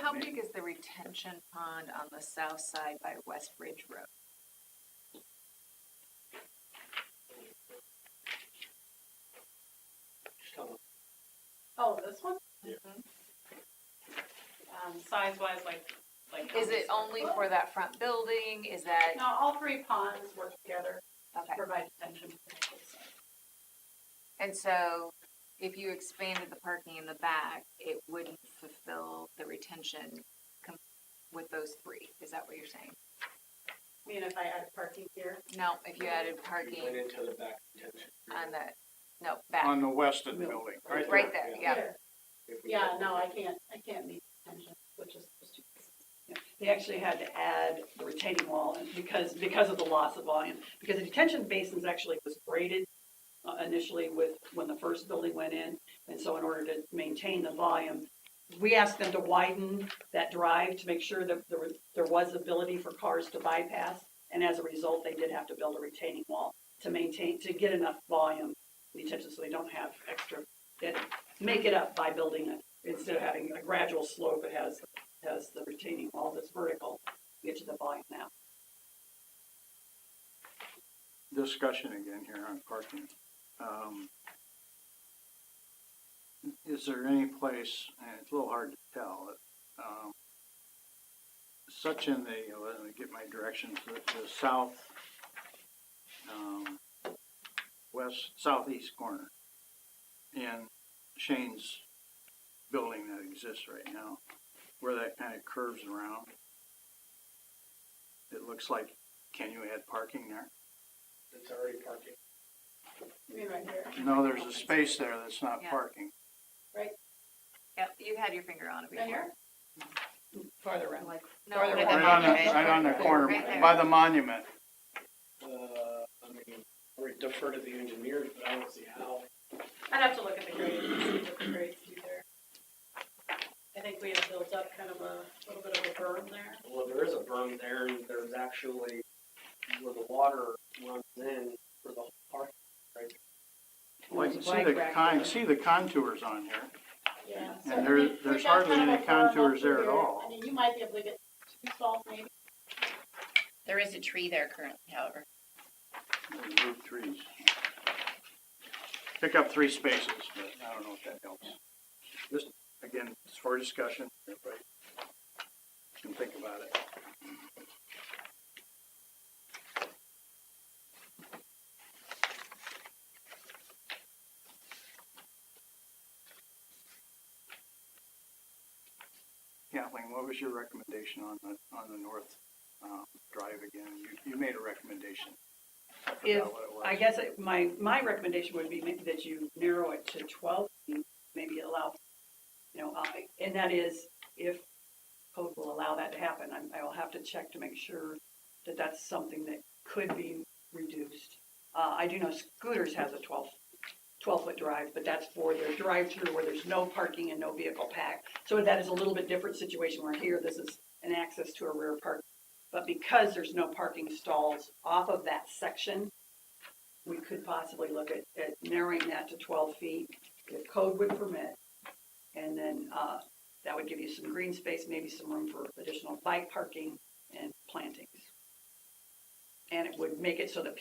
How big is the retention pond on the south side by West Ridge Road? Oh, this one? Yeah. Size-wise, like. Is it only for that front building? Is that, No, all three ponds work together to okay. provide detention. And so if you expanded the parking in the back, it wouldn't fulfill the retention with those three. Is that what you're saying? I mean, if I added parking here. No, if you added Went parking into the back detention. on the, no, back, On the west of the building, right? right there, yeah. Here. If we Yeah, had- no, I can't meet detention, which is just too. They actually had to add the retaining wall because of the loss of volume. Because the detention basins actually was graded initially when the first building went in. And so in order to maintain the volume, we asked them to widen that drive to make sure that there was ability for cars to bypass. And as a result, they did have to build a retaining wall to get enough volume detention so they don't have extra, make it up by building it. Instead of having a gradual slope, it has the retaining wall that's vertical, get to the volume now. Discussion again here on parking. Is there any place, and it's a little hard to tell, such in the, let me get my directions, the south, southeast corner in Shane's building that exists right now, where that kind of curves around. It looks like, can you add parking there? It's already parking. You mean right here? No, there's a space there that's not Yeah. parking. Yep, you had your finger on it Right before. here? Farther around. No, Farther right Right on the corner, Right there. by the monument. I mean, we defer to the engineers, but I don't see how. I'd have to look at the grades and see what the grades do there. I think we have built up kind of a little bit of a berm there. Well, there is a berm there, and there's actually where the water runs in for the whole park, right? Well, I can see the contours on here. Yeah. And there's hardly any contours there at all. I mean, you might be able to get 2 stalls maybe. There is a tree there currently, however. Root trees. Pick up 3 spaces, but I don't know if that helps. Just, again, it's for discussion, everybody can think about it. Kathleen, what was your recommendation on the north drive again? You made a recommendation. I If, forgot what it was. I guess my recommendation would be maybe that you narrow it to 12 feet, maybe allow, and that is if code will allow that to happen. I will have to check to make sure that that's something that could be reduced. I do know Scooters has a 12-foot drive, but that's for their drive-through where there's no parking and no vehicle pack. So that is a little bit different situation where here this is an access to a rear park. But because there's no parking stalls off of that section, we could possibly look at narrowing that to 12 feet if code would permit. And then that would give you some green space, maybe some room for additional bike parking and plantings. And it would make it so that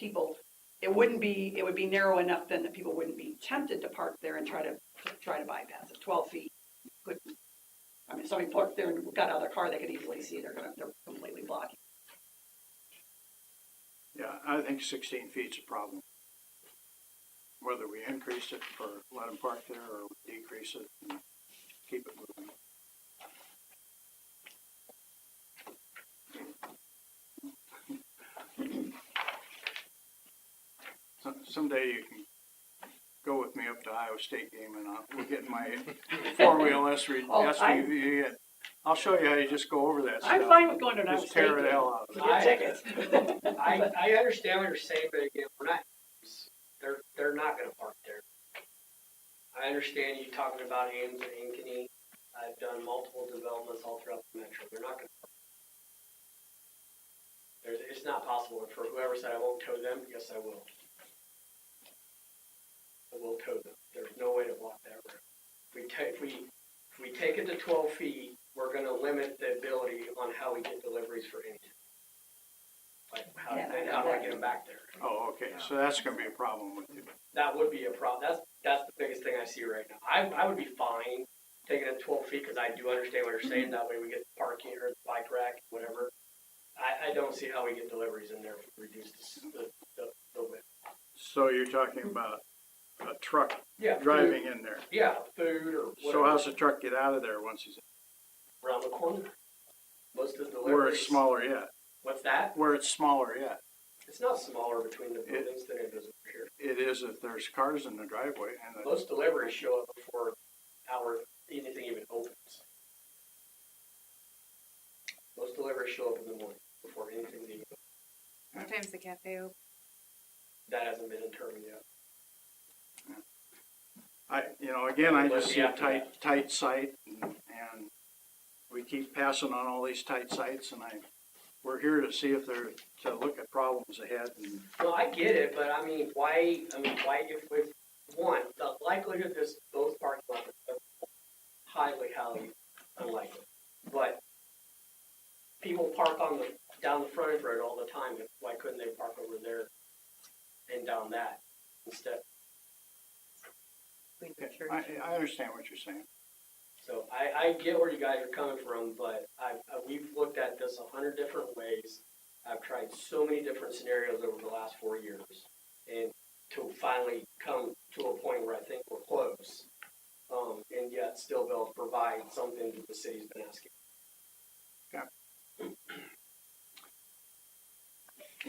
it would be narrow enough then that people wouldn't be tempted to park there and try to bypass it. 12 feet could, I mean, somebody parked there and got out of their car, they could easily see they're completely blocking. Yeah, I think 16 feet's a problem. Whether we increase it or let them park there or decrease it and keep it moving. Someday you can go with me up to Iowa State game and we'll get my 4-wheel SUV. I'll show you how you just go over that stuff. I'm fine with going to an Iowa Just State tear the game. hell out of it. Get tickets. I understand what you're saying, but again, we're not, they're not gonna park there. I understand you talking about Ames and Ankeny. I've done multiple developments all throughout the metro. They're not gonna park. It's not possible. And for whoever said I won't tow them, yes, I will. I will tow them. There's no way to block that road. If we take it to 12 feet, we're gonna limit the ability on how we get deliveries for anything. Like, how, Yeah, and how do I get them back there? Oh, okay, so that's gonna be a problem with you. That would be a problem. That's the biggest thing I see right now. I would be fine taking it 12 feet, because I do understand what you're saying. That way we get the parking or the bike rack, whatever. I don't see how we get deliveries in there if we reduce the width. So you're talking about a truck Yeah. driving in there. Yeah, food or whatever. So how's the truck get out of there once he's, Around the corner. Most of the deliveries. where it's smaller yet? What's that? Where it's smaller yet? It's not smaller between the buildings than it is over here. It is if there's cars in the driveway and the, Most deliveries show up before anything even opens. Most deliveries show up in the morning before anything even opens. What time's the cafe open? That hasn't been determined yet. again, I Let's just see see a after that. tight site and we keep passing on all these tight sites and we're here to see if to look at problems ahead and No, I get it, but why if with one, the likelihood this both parking lots are highly unlikely. But people park down the frontage road all the time. Why couldn't they park over there and down that instead? I understand what you're saying. So I get where you guys are coming from, but we've looked at this 100 different ways. I've tried so many different scenarios over the last 4 years, and to finally come to a point where I think we're close, and yet still be able to provide something that the city's been asking.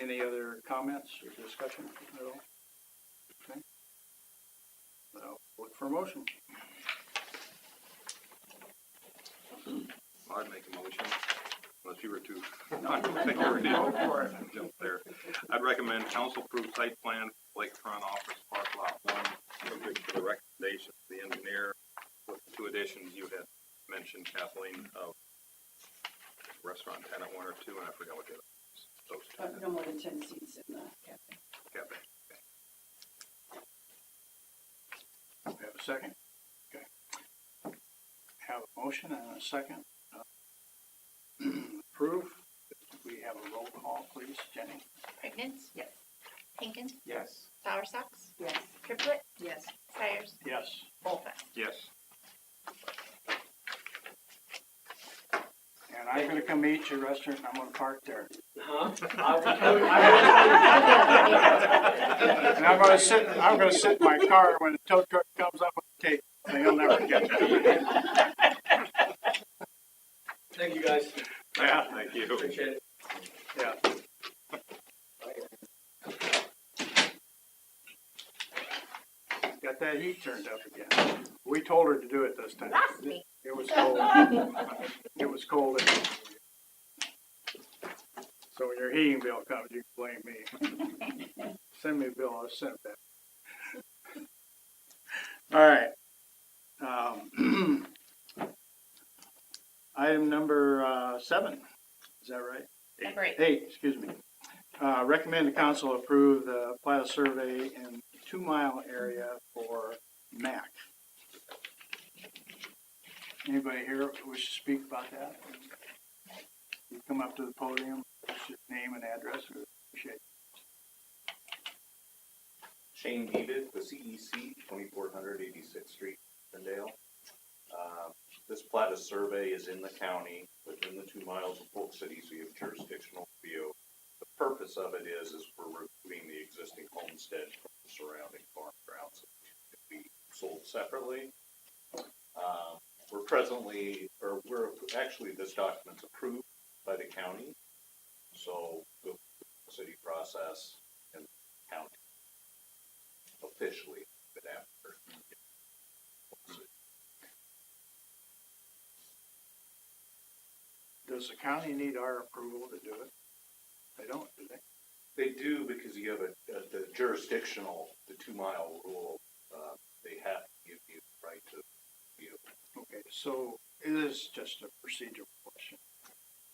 Any other comments or discussion at all? Okay. Well, look for a motion. I'd make a motion, unless you were too, no, I don't think you were Go for it. jump there. I'd recommend council approve site plan, lakefront office park lot 1, subject to the recommendation of the engineer, with the 2 additions you had mentioned, Kathleen, of restaurant tenant 1 or 2, and I forgot what the other ones, those 2. No more than 10 seats in the cafe. Cafe. We have a second. Okay. Have a motion and a second. Approve. We have a roll call, please. Jenny? Pregnant? Yes. Hankins? Yes. Sour Socks? Yes. Triplet? Yes. Sires? Yes. Bullfest? Yes. And I'm gonna come eat your restaurant and I'm gonna park there. Huh? And I'm gonna sit in my car when the tow truck comes up with the cake. And you'll never get that. Thank you, guys. Yeah, Thank you. Appreciate it. yeah. Got that heat turned up again. We told her to do it this time. Last week. It was cold. It was cold. So when your heating bill comes, you can blame me. Send me a bill, I'll send it back. All right. Item number 7, is that right? Number 8. 8, excuse me. Recommend the council approve the plat of survey in 2-mile area for MAC. Anybody here wish to speak about that? You come up to the podium, just your name and address, we appreciate it. Shane David with CEC, 2400 86th Street, Ferndale. This plat of survey is in the county, within the 2 miles of Polk City, so you have jurisdictional review. The purpose of it is we're removing the existing homestead from the surrounding farm grounds to be sold separately. This document's approved by the county, so the city process and county officially, but after. Does the county need our approval to do it? They don't, do they? They do, because you have the jurisdictional, the 2 mile rule, they have to give you the right to view. Okay, so it is just a procedural question.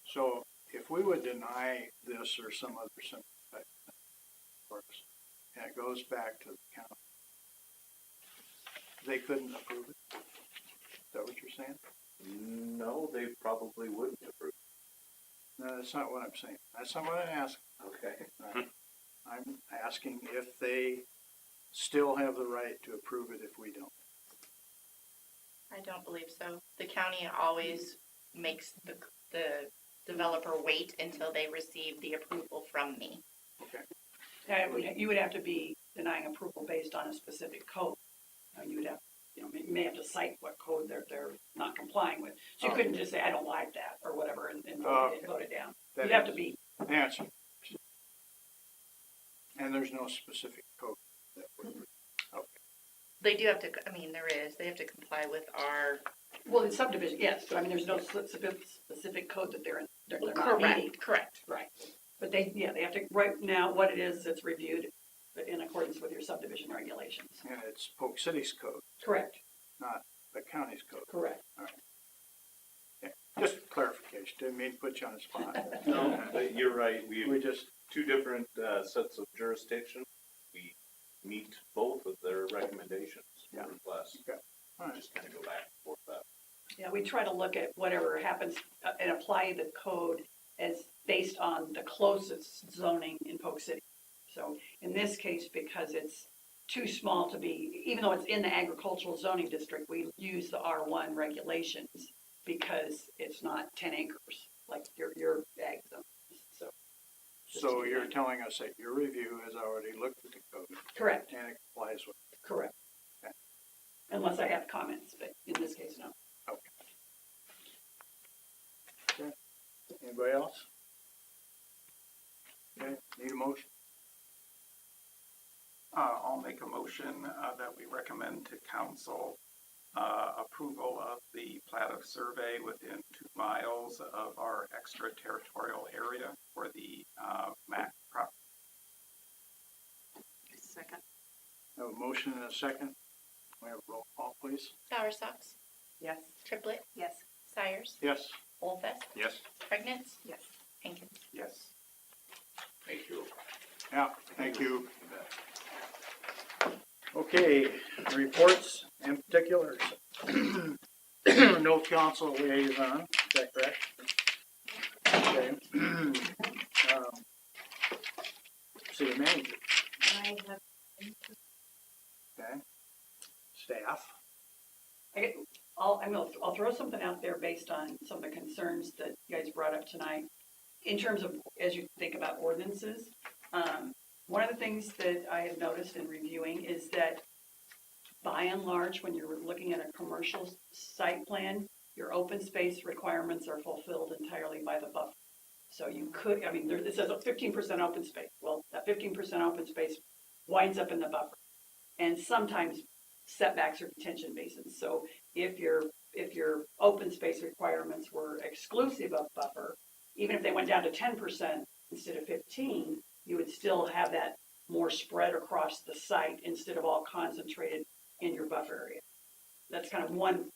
So if we would deny this or some other simple type of course, and it goes back to the county, they couldn't approve it? Is that what you're saying? no, they probably wouldn't approve. No, that's not what I'm saying. That's not what I'm asking. Okay. I'm asking if they still have the right to approve it if we don't. I don't believe so. The county always makes the developer wait until they receive the approval from me. Yeah, you would have to be denying approval based on a specific code. You would have, you may have to cite what code they're not complying with. So you couldn't just say, I don't like that, or whatever, and vote it down. You'd have to be, Answer. And there's no specific code that would, okay. They do have to, I mean, there is, they have to comply with our. well, in subdivision, yes, but I mean, there's no specific code that they're not meeting. Correct. Right. But they have to, right now, what it is, it's reviewed in accordance with your subdivision regulations. And it's Polk City's code, Correct, not the county's code. correct. Just clarification, didn't mean to put you on the spot. No, but you're right, we We just, two different sets of jurisdiction. We meet both of their recommendations for Yeah. requests. Okay. All right. Just kind of go back and forth that. Yeah, we try to look at whatever happens and apply the code as based on the closest zoning in Polk City. So in this case, because it's too small to be, even though it's in the agricultural zoning district, we use the R1 regulations because it's not 10 acres like your ag zone. so you're telling us that your review has already looked at the code Correct, and it complies with it. correct. Okay. Unless I have comments, but in this case, no. Okay. Anybody else? Okay, need a motion? I'll make a motion that we recommend to council approval of the plat of survey within 2 miles of our extraterritorial area for the MAC property. Second. Have a motion and a second. We have a roll call, please. Bowersox, Yes. Triplett, Yes. Sires, Yes. Olfest, Yes. Pregnant, Yes. Yes. Thank you. Yeah, thank you. Okay, reports and particulars. No council liaison, is that correct? Okay. City manager, I have okay. Staff, I'll throw something out there based on some of the concerns that you guys brought up tonight. In terms of, as you think about ordinances, one of the things that I have noticed in reviewing is that by and large, when you're looking at a commercial site plan, your open space requirements are fulfilled entirely by the buffer. So you could, I mean, it says a 15% open space. Well, that 15% open space winds up in the buffer. And sometimes setbacks are detention basins. So if your open space requirements were exclusive of buffer, even if they went down to 10% instead of 15, you would still have that more spread across the site instead of all concentrated in your buffer area. That's kind of one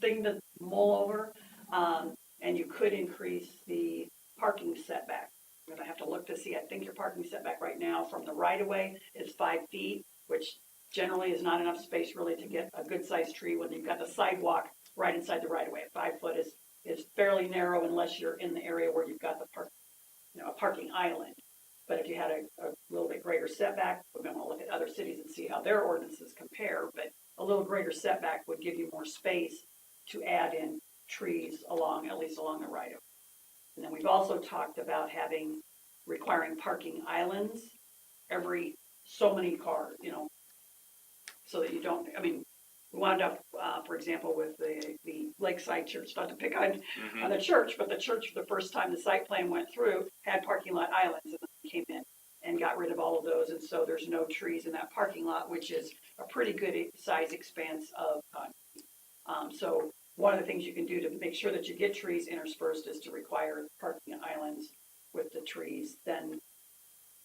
thing to mull over. And you could increase the parking setback. You're gonna have to look to see, I think your parking setback right now from the right of way is 5 feet, which generally is not enough space really to get a good sized tree when you've got the sidewalk right inside the right of way. 5 foot is fairly narrow unless you're in the area where you've got the a parking island. But if you had a little bit greater setback, we're going to look at other cities and see how their ordinances compare, but a little greater setback would give you more space to add in trees at least along the right of way. And then we've also talked about requiring parking islands every so many cars, so that you don't, we wound up, for example, with the Lakeside Church, not to pick on the church, but the church, the first time the site plan went through, had parking lot islands, and then came in and got rid of all of those, and so there's no trees in that parking lot, which is a pretty good size expanse of concrete. So one of the things you can do to make sure that you get trees interspersed is to require parking islands with the trees. Then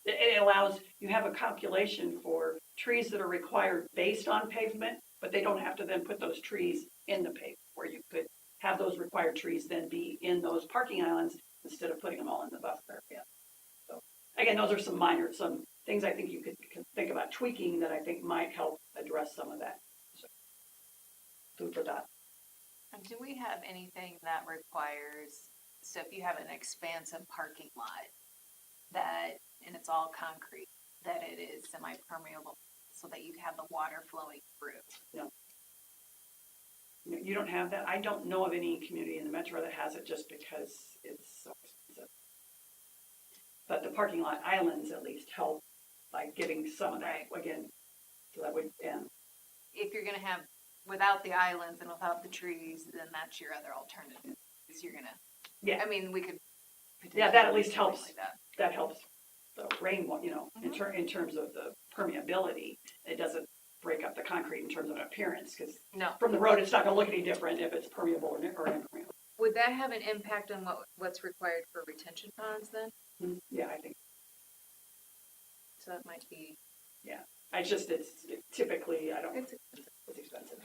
it allows, you have a calculation for trees that are required based on pavement, but they don't have to then put those trees in the pavement, where you could have those required trees then be in those parking islands instead of putting them all in the buffer area. So again, those are some things I think you could think about tweaking that I think might help address some of that. So, food for thought. I'm do we have anything that requires, so if you have an expansive parking lot that, and it's all concrete, that it is semi-permeable so that you have the water flowing through? You don't have that? I don't know of any community in the metro that has it just because it's so expensive. But the parking lot islands at least help by giving some of that, again, so that would, and If you're gonna have, without the islands and without the trees, then that's your other alternative. Is you're gonna, Yeah. I mean, we could. Yeah, that at least potentially do helps. something like that. that helps the rain, in terms of the permeability. It doesn't break up the concrete in terms of appearance, because No. from the road, it's not gonna look any different if it's permeable or impermeable. Would that have an impact on what's required for retention ponds then? Yeah, I think, So that might be. it's typically, It's it's expensive.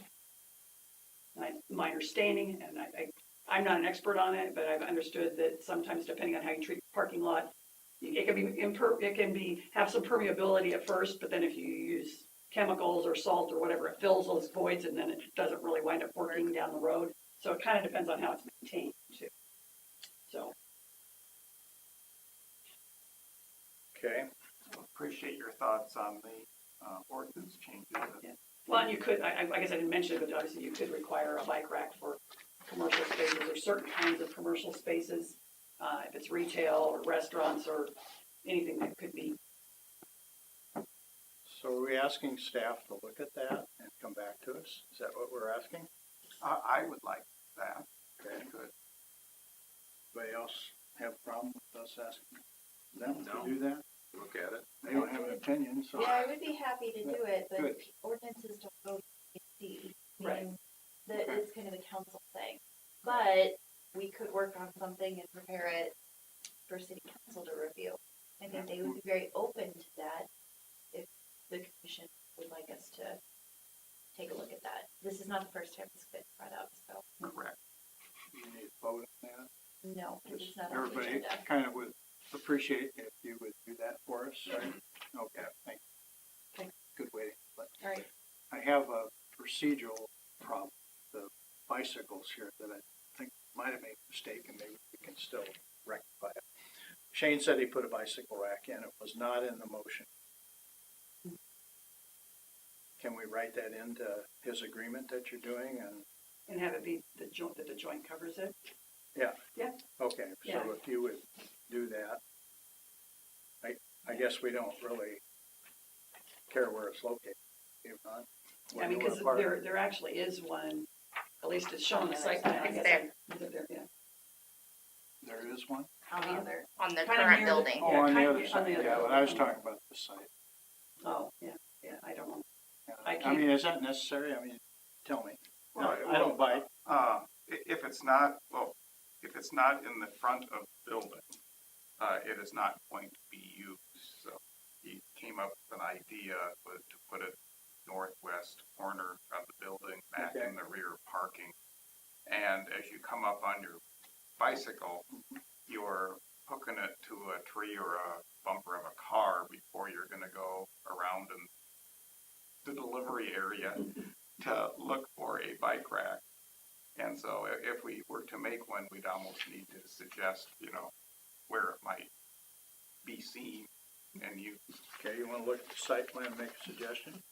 My understanding, and I'm not an expert on it, but I've understood that sometimes depending on how you treat the parking lot, it can have some permeability at first, but then if you use chemicals or salt or whatever, it fills those voids and then it doesn't really wind up working down the road. So it kind of depends on how it's maintained too. So, Okay, Appreciate your thoughts on the ordinance changes. well, and you could, I guess I didn't mention it, but obviously you could require a bike rack for commercial spaces or certain kinds of commercial spaces. If it's retail or restaurants or anything that could be. so are we asking staff to look at that and come back to us? Is that what we're asking? I would like that. Okay. Good. Anybody else have a problem with us asking them No. to do that? Look at it. They don't have an opinion, so. Yeah, I would be happy to do it, but Good. ordinances don't go to P&D. Right. That is kind of a council thing. But we could work on something and prepare it for city council to review. I think they would be very open to that if the commission would like us to take a look at that. This is not the first time it's been brought up, so Correct. You need to vote on that. no, because Just it's not on the everybody agenda. kind of would appreciate if you would do that for us, right? Okay, thank you. Okay. Good way. But All right. I have a procedural problem, the bicycles here that I think might have made a mistake and maybe we can still rectify it. Shane said he put a bicycle rack in. It was not in the motion. Can we write that into his agreement that you're doing and, And have it be that the joint covers it? okay, Yeah. so if you would do that. I guess we don't really care where it's located, if not. Yeah, because there actually is one, at least it's shown on the site plan, I It's guess. there. Is it there? Yeah. There is one? On the other. On the Kind of current near building. Oh, Yeah, on the kind other of on side, the other yeah, but side. I was talking about the site. Oh, yeah, I don't know. Yeah. I I can't- mean, is that necessary? I mean, tell me. Well, I don't bike. If it's not, if it's not in the front of the building, it is not going to be used. So he came up with an idea to put it northwest corner of the building, back Okay. in the rear parking. And as you come up on your bicycle, you're hooking it to a tree or a bumper of a car before you're gonna go around in the delivery area to look for a bike rack. And so if we were to make one, we'd almost need to suggest, where it might be seen and used. Okay, you want to look at the site plan and make a suggestion?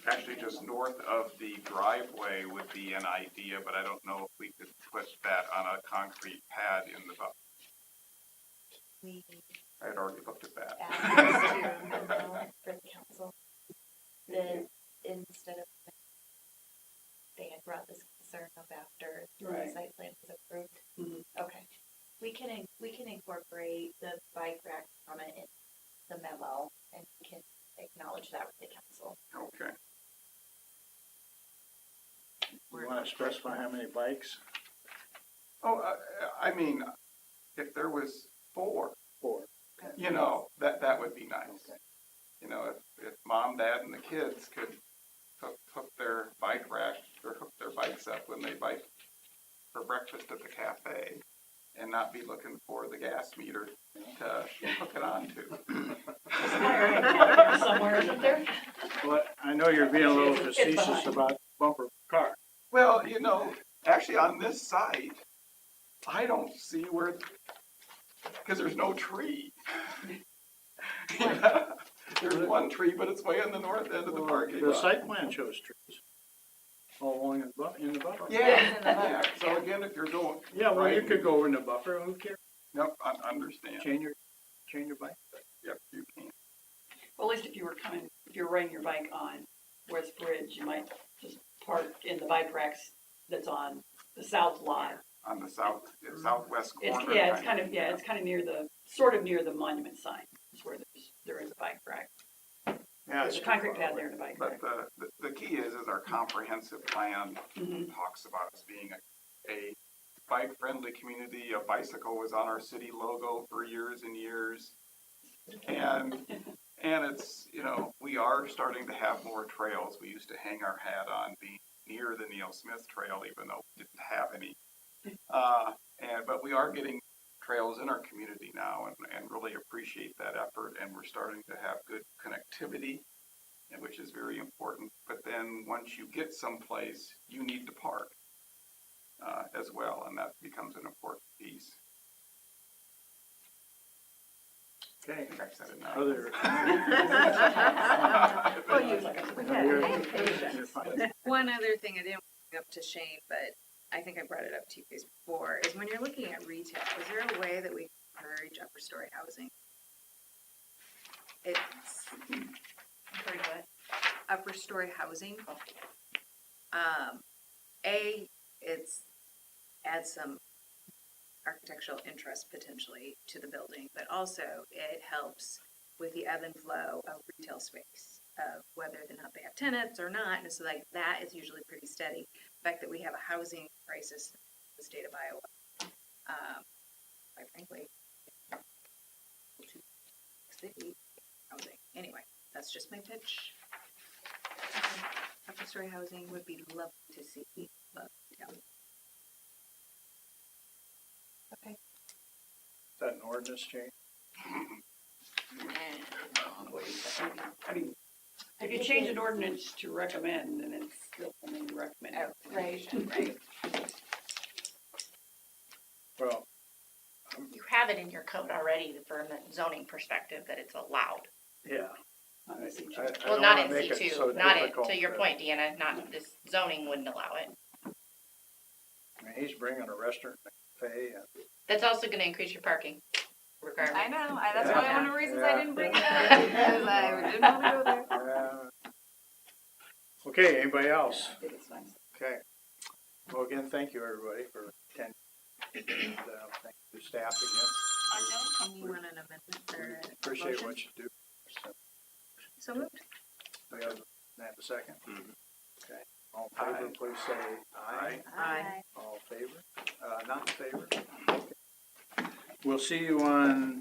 Actually, just north of the driveway would be an idea, but I don't know if we could put that on a concrete pad in the, We I had already looked at that. asked to memo for the council that instead of they had brought this concern up after the Right. site plan was approved. Mhm. Okay, we can incorporate the bike rack comment in the memo and we can acknowledge that with the council. Okay. You want to specify how many bikes? Oh, I mean, if there was four, Four. that would be nice. Okay. If mom, dad, and the kids could hook their bike rack or hook their bikes up when they bike for breakfast at the cafe and not be looking for the gas meter to hook it onto. Somewhere, isn't there? Well, I know you're being a little facetious about bumper car. Well, you know, actually on this site, I don't see where, because there's no tree. There's one tree, but it's way on the north end of the Well, parking the lot. site plan shows trees. All along in the buffer. Yeah, Yes, in the yeah, buffer, so again, if you're going, Yeah, well, you Right. could go in the buffer, who cares? nope, I understand. Chain your bike. Yep, you can. Well, at least if you're riding your bike on West Bridge, you might just park in the bike racks that's on the south lot. On the southwest It's, corner. yeah, it's kind of sort of near the monument sign, is where there is a bike rack. Yeah, There's it's a concrete pad there and a bike rack. But the key is our comprehensive plan Mhm. talks about us being a bike-friendly community. A bicycle was on our city logo for years and years. And it's, you know, we are starting to have more trails. We used to hang our hat on being near the Neil Smith Trail, even though we didn't have any. But we are getting trails in our community now and really appreciate that effort. And we're starting to have good connectivity, and which is very important. But then once you get someplace, you need to park as well, and that becomes an important piece. Okay. I said it now. Other. Well, You're fine. One other thing I didn't bring up to Shane, but I think I brought it up to you guys before, is when you're looking at retail, is there a way that we encourage upper story housing? It's Encourage what? upper story housing. It's adds some architectural interest potentially to the building, but also it helps with the ebb and flow of retail space, whether or not they have tenants or not. And so like that is usually pretty steady. The fact that we have a housing crisis in the state of Iowa, quite frankly, city housing. Anyway, that's just my pitch. Upper story housing would be lovely to see. But, yeah. Is that an ordinance change? I mean, if you change an ordinance to recommend, then it's still only recommend. Oh, right, right. Well, You have it in your code already from the zoning perspective that it's allowed. yeah. I see. I Well, don't not wanna in make it C2, so not in, difficult to your that- point, Deanna, not, this zoning wouldn't allow it. I mean, he's bringing a restaurant, and a cafe, and That's also gonna increase your parking requirement. I know, that's Yeah. probably one of the reasons I Yeah. didn't bring it up, because I didn't want to go there. Okay, anybody else? I think it's nice. Okay. Well, again, thank you, everybody, for attending. And, thank you, staff again. And you want an amendment or a Appreciate motion? what you do. So, So moved. we have a second? Mhm. Okay. All in favor, Aye. please say aye. Aye. All in favor? Not in favor? Okay. We'll see you on